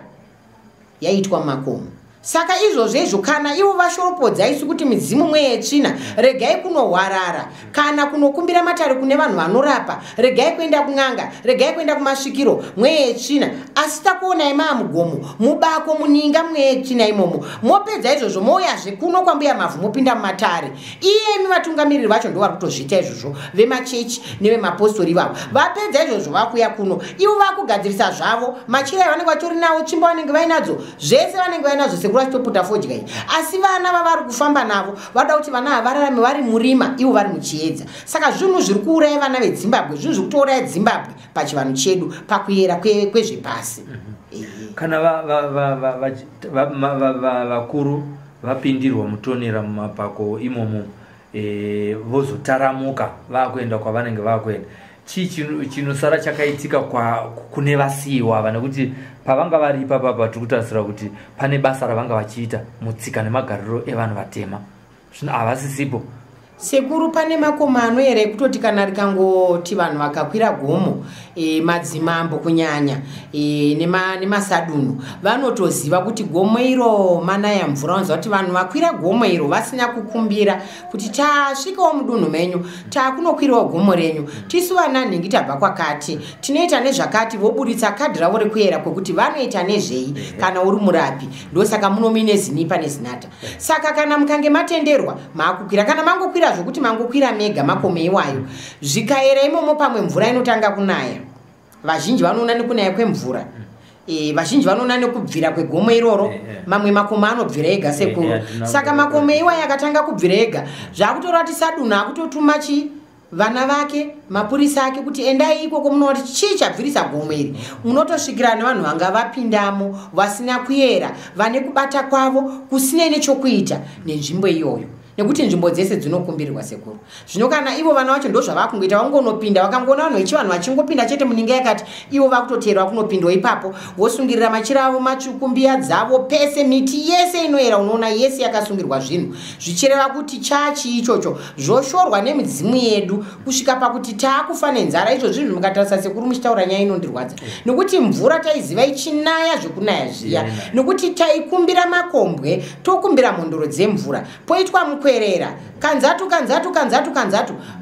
yaitwa mumakomo. Saka izvozvo kana ivo vashoropodza isu kuti midzimu mwe yetsvina, regai kunohwarara kana kunokumbira matare kune vanhu vanorapa, regai kuenda kun'anga, regai kuenda kumasvikiro mwe yetsvina, asi takuonai mamugomo, mubako, muninga mwe yetsvina imomo. Mopedza izvozvo mouyazve kuno kwambuya mavhu mopinda mumatare. Iyemi vatungamiriri vacho ndo vari kutozviita izvozvo, vemachechi nevemapostori vavo. Vapedza izvozvo vakuya kuno, ivo vakugadzirisa zvavo, machira vanenge vatori nawo, tsvimbo vanenge vainadzo, zvese vanenge vainazvo kurachitoputa fodya. Asi vana vavari kufamba navo vada kuti vana havararame vari murima, ivo vari muchiedza. Saka zvinhu zviri kuuraya vana veZimbabwe, zvinhu zviri kutouraya Zimbabwe pachivanhu chedu pakuyera kwezvepasi. Kana vakuru vapindirwa mutonera mumapako imomo, vozotaramuka vakuenda kwavanenge vakuenda, chinosara chakaitika kune vasiyiwa ava, nekuti pavanga vari ipapa tiri kutarisira kuti pane basa ravanga vachiita mutsika nemagariro evanhu vatema, zvino havasisipo. Sekuru pane makomano here kutoti kana rikangoti vanhu vakakwira gomo, madzimambo kunyanya nemasadunu vanotoziva kuti gomo iro manaya mvura. Vanonzwa kuti vanhu vakwira gomo iro vasina kukumbira kuti tasvikawo mudunhu menyu, takunokwirawo gomo renyu, tisu vananhingi tabva kwakati, tinoita nezvakati, voburitsa kadhi ravo rekuyera kwekuti vanoita nezvei kana uri murapi. Ndosaka munomine zinipa nezinata. Saka kana mukange matenderwa makukwira, kana mangokwira zvokuti mangokwira mega makomo iwayo, zvikayera imomo pamwe mvura inotanga kunaya, vazhinji vanoona nekunaya kwemvura, vazhinji vanoona nekubvira kwegomo iroro, mamwe makomo anobvira ega sekuru. Saka makomo iwayo akatanga kubvira ega, zvakutora kuti sadunhu akutotuma vana vake, mapurisa ake kuti endai ikoko munoona kuti chii chabvirisa gomo iri. Munotosvikira nevanhu vanga vapindamo vasina kuyera, vane kubata kwavo kusina nechokuita nenzvimbo iyoyo, nekuti nzvimbo dzese dzinokumbirirwa sekuru. Zvino kana ivo vana vacho ndo zvavakungoita, vangonopinda vakangoona vanhu vechivanhu vachingopinda chete muninga yakati, ivo vakutoteerwa kunopindwa ipapo, vosungirira machira avo matsvuku, mbiya dzavo, pese miti yese inoera unoona yese yakasungirwa zvinhu, zvichireva kuti chachi ichocho zvoshorwa nemidzimu yedu kusvika pakuti taakufa nenzara. Izvo zvinhu mukatarisa sekuru muchitaura nyaya inondirwadza, nekuti mvura taiziva ichinaya zvekunaya zviya, nekuti taikumbira makombwe, tokumbira mhondoro dzemvura, poitwa mukwerera kanzatu,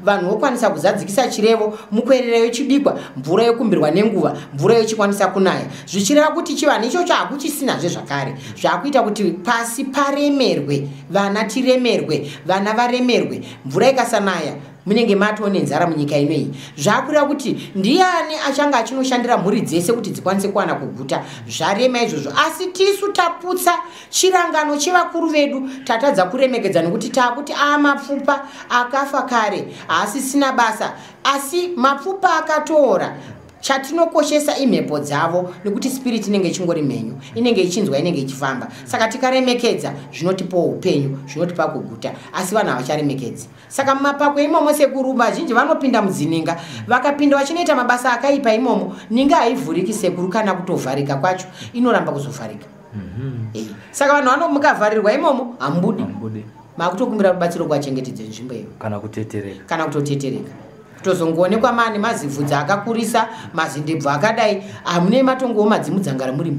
vanhu vokwanisa kuzadzikisa chirevo, mukwerera yochibikwa, mvura yokumbirwa nenguva, mvura yochikwanisa kunaya, zvichireva kuti chivanhu ichocho hakuchisinazve zvakare, zvakuita kuti pasi paremerwe, vana tiremerwe, vana varemerwe. Mvura ikasanaya munenge matone nzara munyika inoi zvakurira kuti ndiani achanga achinoshandira mhuri dzese kuti dzikwanise kuwana kuguta zvarema izvozvo asi tisu taputsa chirangano chevakuru vedu tatadza kuremekedza nekuti takuti mapfupa akafa kare asisina basa asi mapfupa akatora chatinokoshesa imhepo dzavo nekuti spirit inenge ichingori mhenyu inenge ichinzwa inenge ichifamba saka tikaremekedza zvinotipawo upenyu zvinotipa kuguta asi vanhu havacharemekedzi saka mumapako imomo sekuru vazhinji vanopinda mudzininga vakapinda vachinoita mabasa akaipa imomo ninga haivhuriki sekuru kana kutovharika kwacho inoramba kuzovharika saka vanhu vanomukavharirwa imomo hambudi makutokumbira rubatsiro kuwachengetedze nzvimbo iyo kana kutotetereka tozongoonekwa mane mazivhudzi akakurisa mazindebvu akadai hamune matongowo madzimudzangara murimo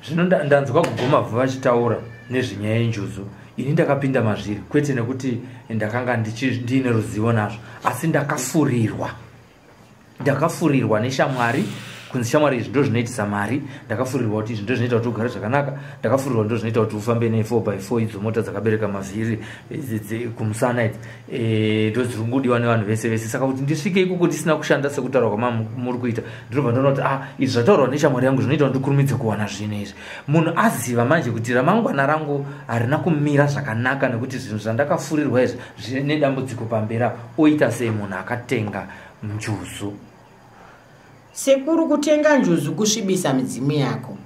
zvino ndanzwa kugomavhu vachitaura nezvenyaya yenjuzu ini ndakapinda mazviri kwete nekuti ndakanga ndiine ruzivo nazvo asi ndakafurirwa neshamwari kunzi shamwari izvi ndo zvinoitisa mari ndakafurirwa kuti izvi ndo zvinoita kuti ugare zvakanaka ndakafurirwa ndo zvinoita kuti ufambe ne4x4 idzo mota dzakabereka mavhiri kumusana idzi ndo dziri kungudiwa nevanhu vese vese saka kuti ndisvike ikoko ndisina kushanda sekutaura kwamuri kuita ndinobva ndoona kuti izvi zvataurwa neshamwari yangu zvinoita kuti ndikurumidze kuwana zvinhu izvi munhu aziva manje kuti ramangwana rangu harina kumira zvakanaka nekuti zvinhu zvandakafurirwa izvi zvine dambudziko pambera oita sei munhu akatenga njuzu sekuru kutenga njuzu kusvibisa midzimu yako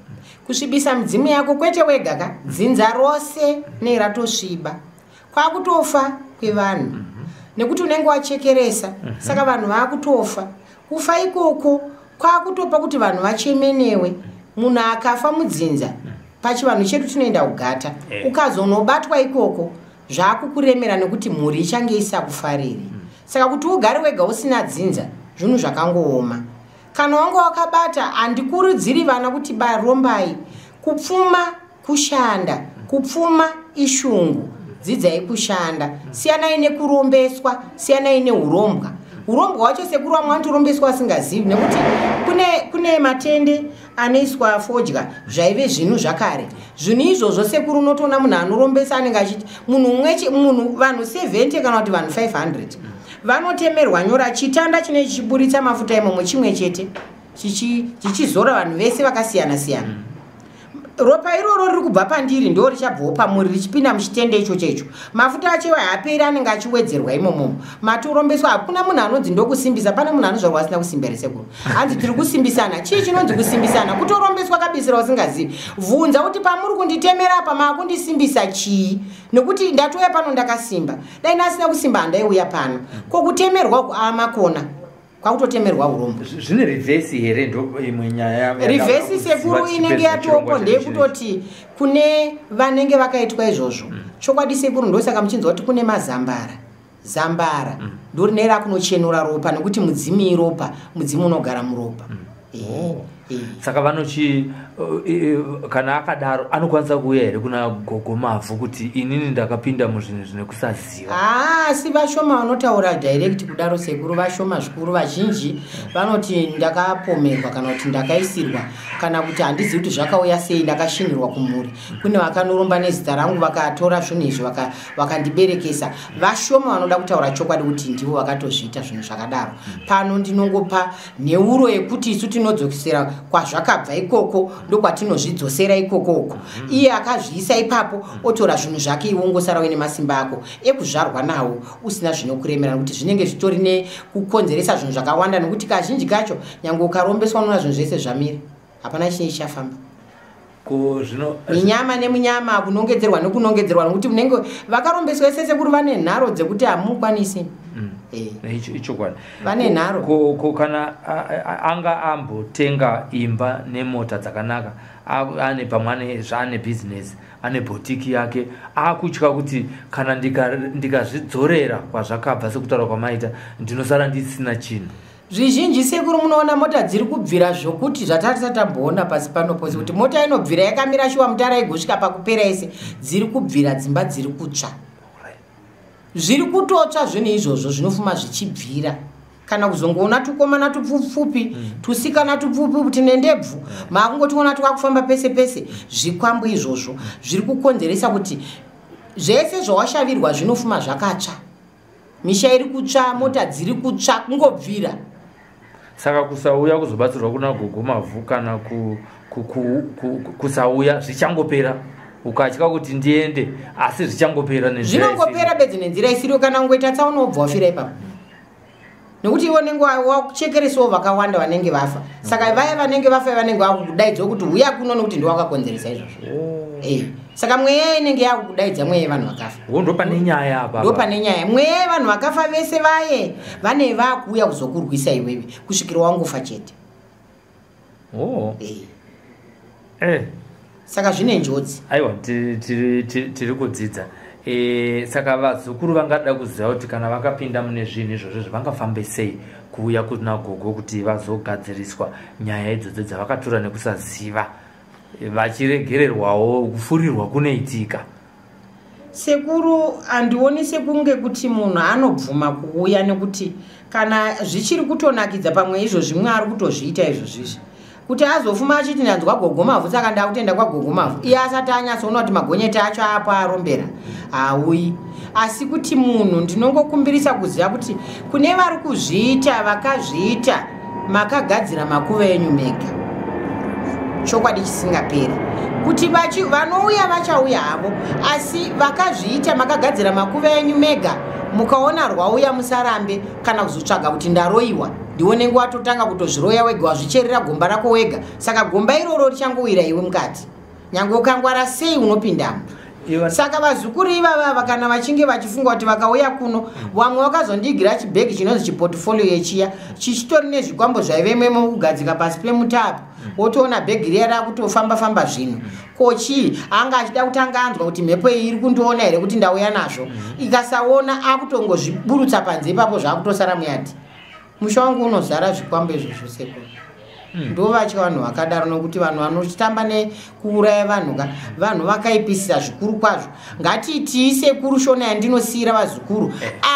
kusvibisa midzimu yako kwete wega ka dzinza rose neratosviba kwakutofa kwevanhu nekuti unenge wachekeresa saka vanhu vakutofa kufa ikoko kwakutopa kuti vanhu vachemenewe munhu akafa mudzinza pachivanhu chedu tinoenda kugata ukazonobatwa ikoko zvakukuremera nekuti mhuri ichange isakufariri saka kuti ugare wega usina dzinza zvinhu zvakangooma kana wanga wakabata handikurudziri vana kuti barombai kupfuma kushanda kupfuma ishungu dzidzai kushanda siyanai nekurombeswa siyanai neurombwa urombwa wacho sekuru vamwe vanotorombeswa vasingazivi nekuti kune matende anoiswa fodya zvaive zvinhu zvakare zvinhu izvozvo sekuru unotoona munhu anorombesa anenge achiti munhu vanhu 70 kana kuti vanhu 500 vanotemerwa nyora chitanda chine chichiburitsa mafuta imomo chimwe chete chichizora vanhu vese vakasiyana siyana ropa iroro riri kubva pandiri ndo richabvawo pamuri richipinda muchitende ichocho icho mafuta acho haaperi anenge achiwedzerwa imomo matorombeswa hakuna munhu anonzi ndokusimbisa pane munhu anozvarwa asina kusimba here sekuru hanzi tiri kusimbisana chii chinonzi kusimbisana kutorombeswa kabisira usingazivi bvunza kuti pamuri kunditemera apa makundisimbisa chii nekuti ndatoya pano ndakasimba dai ndasina kusimba handaiuya pano kokutemerwa kuamakona kwakutotemerwa urombo zvine rivhesi here ndo imwe nyaya rivhesi sekuru inenge yatoko ndeyekutoti kune vanenge vakaitwa izvozvo chokwadi sekuru ndosaka muchinzwa kuti kune zambara ndo rine rakunochenura ropa nekuti mudzimu iropa mudzimu unogara muropa saka vanochi kana akadaro anokwanisa kuuya here kuna gogomavhu kuti inini ndakapinda muzvinhu zvine kusaziva asi vashoma vanotaura direct kudaro sekuru vashoma zvikuru vazhinji vanoti ndakapomerwa kana kuti ndakaisirwa kana kuti handizivi kuti zvakauya sei ndakashinirwa kumhuri kune vakanoromba nezita rangu vakatora zvinhu izvi vakandiberekesa vashoma vanoda kutaura chokwadi kuti ndivo vakatozviita zvinhu zvakadaro pano ndinongopa neuro yekuti isu tinodzokesera kwazvakabva ikoko ndokwatinozvidzosera ikokoko iye akazviisa ipapo otora zvinhu zvake iwe ungosara uine masimba ako ekuzvarwa nawo usina zvinokuremera nekuti zvinenge zvitori nekukonzeresa zvinhu zvakawanda nekuti kazhinji kacho nyange ukarombeswa unoona zvinhu zvese zvamira hapana chinenge chichafamba minyama nemunyama kunongedzerwa nekunongedzerwa nekuti munenge vakarombeswa vese sekuru vane nharo dzekuti hamukwanisi ichokwadi vane nharo kana anga ambotenga imba nemota dzakanaka ane pamwe zvaane bhizinesi ane bhotiki yake akutya kuti kana ndikazvidzorera kwazvakabva sekutaura kwamaita ndinosara ndisina chinhu zvizhinji sekuru munoona mota dziri kubvira zvokuti zvatarisa tamboona pasi panoposi kuti mota inobvira yakamira shuwa mutara igosvika pakupera ese dziri kubvira dzimba dziri kutsva zviri kutotsva zvinhu izvozvo zvinofuma zvichibvira kana kuzongoona tukomana tupfupfupi tusikana tupfupi kuti nendebvu makungotiona twakufamba pese pese zvikwambo izvozvo zviri kukonzeresa kuti zvese zvawashavirwa zvinofuma zvakatsva misha iri kutsva, mota dziri kutsva, kungobvira. Saka kusauya kuzobatsirwa kuna gogo mavhu kana kusauya zvichangopera ukatya kuti ndiende asi zvichangopera nenzira zvinongopera bedzi nenzira isiriyo kana ngoita tsaunobva wafira ipapo nekuti iwo nenge wakuchekeresawo vakawanda vanenge vafa saka vaya vanenge vafa vanenge vakudaidzwa kuti uya kuno nekuti ndiwakakonzeresa izvozvo saka mweya inenge yakukudaidza mweya yevanhu vakafa ndo pane nyaya apa ndo pane nyaya mweya yevanhu vakafa vese vaye vane vakuuya kuzokurwisa iwewe kusvikira wangofa chete saka zvine njodzi aiwa tiri kudzidza saka vazukuru vangada kuziva kuti kana vakapinda mune zvinhu izvozvo vangafambe sei kuuya kuna gogo kuti vazogadziriswa nyaya idzodzo dzavakatora nekusaziva vachiregererwawo kufurirwa kunoitika. Sekuru handioni sekunge kuti munhu anobvuma kuuya nekuti kana zvichiri kutonakidza pamwe izvo zvimwe ari kutozviita izvozvizvi kuti azofuma achiti ndanzwa gogo mavhu saka ndakutenda kwagogo mavhu iye asati anyatsoona kuti magonyeti acho apo arombera hauyi asi kuti munhu ndinongokumbirisa kuziva kuti kune vari kuzviita vakazviita makagadzira makuva enyu mega chokwadi chisingaperi kuti vanouya vachauya havo asi vakazviita makagadzira makuva enyu mega mukaona rwauya musarambe kana kuzotsvaga kuti ndaroiwa ndione nguva totanga kutozviroya wega wazvicherera gomba rako wega saka gomba iroro richangowira iwe mukati nyange ukangwara sei unopindamo saka vazukuru ivava kana vachinge vachifunga kuti vakauya kuno vamwe vakazondigira chibhegi chinonzi chiportfolio yechiya chichitori nezvikwambo zvaivememo kugadzika pasi pemutapo wotoona bhegi riya rakutofamba zvinhu kochi anga achida kutanga anzwa kuti mhepo iyi iri kundiona here kuti ndauya nazvo ikasaona akutongozviburutsa panze ipapo zvakutosara muyati musha wangu unozara zvikwambo izvozvo sekuru ndo vatya vanhu vakadaro nokuti vanhu vanotamba nekuuraya vanhu vakaipisisa zvikuru kwazvo ngatiti sekuru shona yandinosiyira vazukuru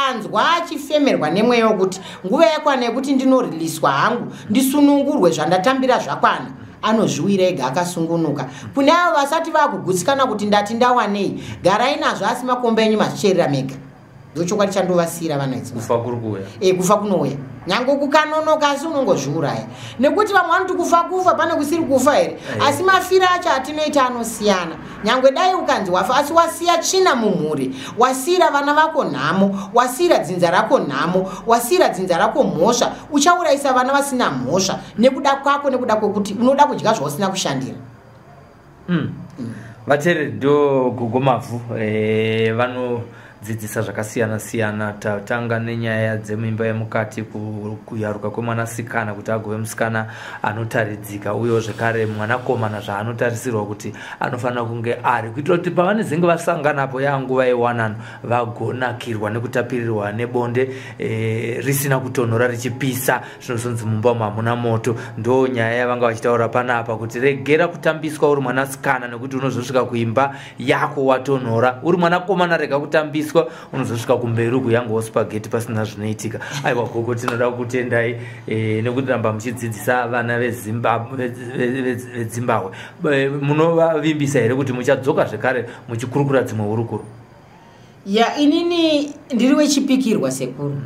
anzwa achifemerwa nemweya wekuti nguva yakwana yekuti ndinoriliswa hangu ndisunungurwe zvandatambira zvakwana anozviwira ega akasungunuka kune avo vasati vakugutsikana kuti ndati ndawanei garai nazvo asi makomba enyu mazvicherera mega ndochokwadi chandovasiyira vanhu kufa kunouya nyange kukanonoka asi unongozviuraya nekuti vamwe vanoti kufa pane kusiri kufa here asi mafira acho atinoita anosiyana nyange dai ukanzi wafa asi wasiya tsvina mumhuri wasiyira vana vako nhamo wasiyira dzinza rako nhamo wasiyira dzinza rako mhosva uchaurayisa vana vasina mhosva nekuda kwako nekuda kwekuti unoda kudya zvausina kushandira. Vateereri ndo gogo mavhu vanodzidzisa zvakasiyana-siyana. Tatanga nenyaya dzemimba yemukati, kuyaruka kwemwanasikana kuti agove musikana anotaridzika, uye zvekare mwanakomana zvaanotarisirwa kuti anofanira kunge ari, kuitira kuti pavanezenge vasanganapo yanguva yewanano vagonakirwa nekutapirirwa nebonde risina kutonhora richipisa, zvinozonzi mumba umu hamuna moto. Ndo nyaya yavanga vachitaura panapa kuti regera kutambiswa uri mwanasikana nekuti unozosvika kuimba yako watonhora. Uri mwanakomana rega kutambiswa, unozosvika kumberi kuyangawo spaghetti pasina zvinoitika. Aiwa gogo, tinoda kutendai nekuti ramba muchidzidzisa vana veZimbabwe. Munovavimbisa here kuti muchadzoka zvekare muchikurukura dzimwe hurukuru? Ya, inini ndiri wechipikirwa sekuru.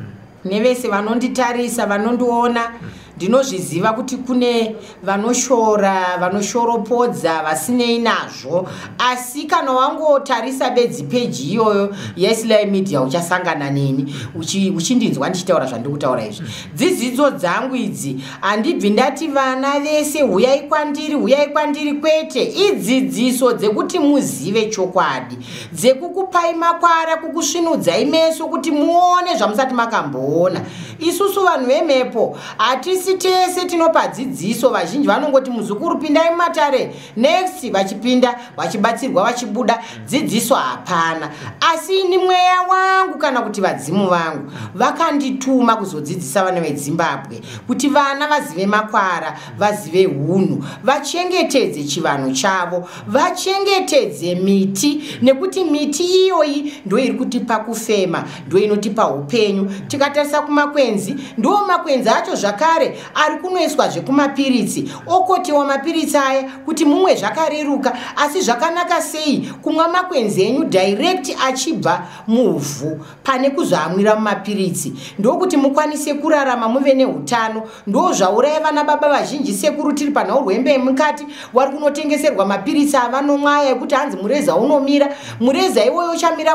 Nevese vanonditarisa, vanondiona, ndinozviziva kuti kune vanoshora, vanoshoropodza, vasinei nazvo. Asi kana wangotarisa bedzi page iyoyo yeSlay Media uchasangana neni, uchindinzwa ndichitaura zvandikutaura izvi. Dzidzidzo dzangu idzi handibvi ndati vana vese huyai kwandiri, kwete. Idzidziso dzekuti muzive chokwadi, dzekukupai makwara, kukusvinudzai meso kuti muone zvamusati makamboona. Isusu vanhu vemhepo hatisi tese tinopa dzidziso. Vazhinji vanongoti muzukuru pindai mumatare, next vachipinda vachibatsirwa vachibuda, dzidziso hapana. Asi ini mweya wangu kana kuti vadzimu vangu vakandituma kuzodzidzisa vana veZimbabwe kuti vana vazive makwara, vazive hunhu, vachengetedze chivanhu chavo, vachengetedze miti, nekuti miti iyoyi ndo iri kutipa kufema, ndo inotipa upenyu. Tikatarisa kumakwenzi, ndo makwenzi acho zvakare zvakare ari kunoiswa zvekumapiritsi okotewa mapiritsi aya kuti mumwe zvakareruka asi zvakanaka sei kumwa makwenzi enyu direct achibva muvhu pane kuzoamwira mumapiritsi ndokuti mukwanise kurarama muve neutano ndo zvauraya vana baba vazhinji sekuru tiri panhaurwembe yemukati wari kunotengeserwa mapiritsi avanomwa aya ekuti hanzi mureza unomira mureza iwoyo uchamira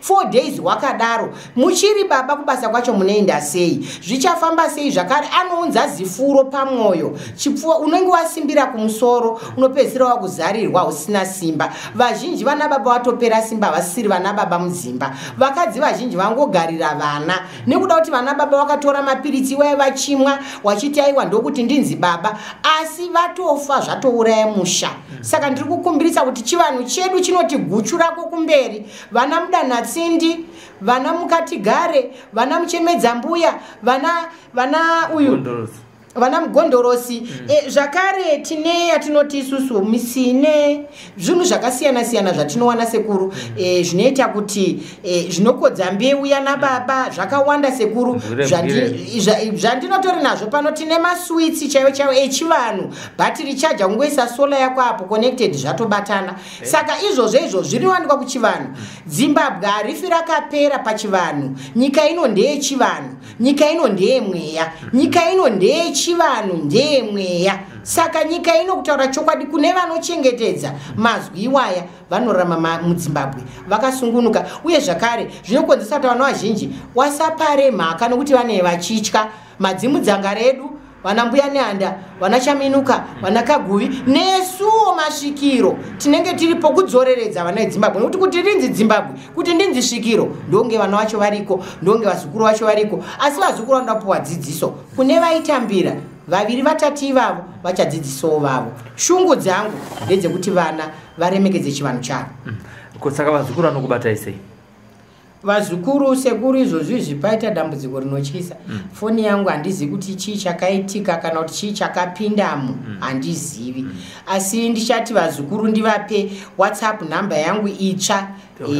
4 days wakadaro muchiri baba kubasa kwacho munoenda sei zvichafamba sei zvakare anounza zifuro pamwoyo chipfuwa unenge wasimbira kumusoro unopedzisira wakuzarirwa usina simba vazhinji vana baba watopera simba vasiri vana baba mudzimba vakadzi vazhinji vangogarira vana nekuda kuti vana baba vakatora mapiritsi iwaye vachimwa wachiti aiwa ndokuti ndinzi baba asi vatofa zvatouraya musha saka ndiri kukumbirisa kuti chivanhu chedu chinoti guchu rako kumberi vana mudanatsindi vana mukatigare vana muchemedza mbuya vana uyu vana mugondorosi zvakare tine yatinoti isusu misine zvinhu zvakasiyana siyana zvatinowana sekuru zvinoita kuti zvinokodza mbeu yana baba zvakawanda sekuru zvandinotori nazvo pano tine maswitsi chaiwo chaiwo echivanhu bhatiri chaja kungoisa sola yako apo connected zvatobatana saka izvozvo zvinowanikwa kuchivanhu Zimbabwe harifi rakapera pachivanhu nyika ino ndeyechivanhu nyika ino ndeyemweya nyika ino chivanhu ndeyemweya saka nyika ino kutaura chokwadi kune vanochengetedza mazwi iwaya vanorarama muZimbabwe vakasungunuka uye zvakare zvinokonzesa kuti vanhu vazhinji wasapare mhaka nokuti vane vachitya madzimudzanga redu vana mbuya nehanda vana chaminuka vana kaguvi nesuwo masvikiro tinenge tiripo kudzoreredza vana veZimbabwe nokuti kuti rinzi Zimbabwe kuti ndinzi svikiro ndonge vana vacho variko ndonge vazukuru vacho variko asi vazukuru vanoda kupuwa dzidziso kune vaitambira vaviri vatatu ivavo vachadzidzisawo vavo shungu dzangu ndedzekuti vana varemekedze chivanhu chavo saka vazukuru vanokubatai sei vazukuru sekuru izvozvi paita dambudziko rinotyisa foni yangu handizivi kuti chii chakaitika kana kuti chii chakapindamo handizivi asi ndichati vazukuru ndivape WhatsApp namba yangu itsva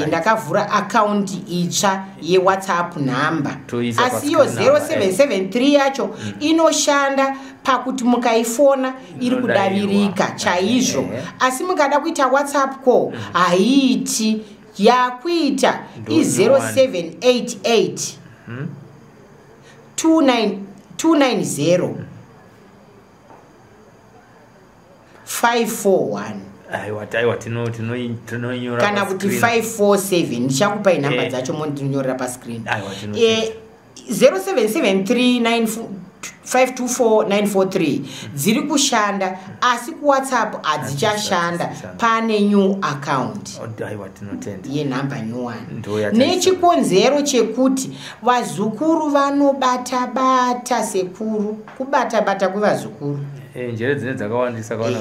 ndakavhura akaunti itsva yeWhatsApp namba asi iyo 0773 yacho inoshanda pakuti mukaifona iri kudavirika chaizvo asi mukada kuita WhatsApp call haiiti yakuita i0788 290 541 aiwa tinonyora kana kuti 547 ndichakupai namba dzacho mondinyorera pascreen 0773924943 dziri kushanda asi kuWhatsApp hadzichashanda pane new account yenhamba new one nechikonzero chekuti vazukuru vanobata sekuru kubata kwevazukuru njere dzine dzakawandisa kaona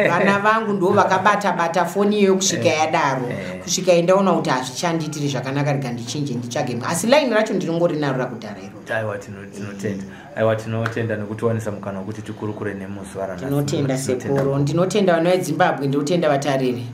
vana vangu ndo vakabata foni iyo kusvika yadaro kusvika endaona kuti hazvichanditiri zvakanaka rega ndichinje nditsvage asi line racho ndinongorinaro rakudhara iro aiwa tinotenda nekutiwanisa mukana wekuti tikurukure nemuzuva ranhasi ndinotenda sekuru ndinotenda vana veZimbabwe ndinotenda vatariri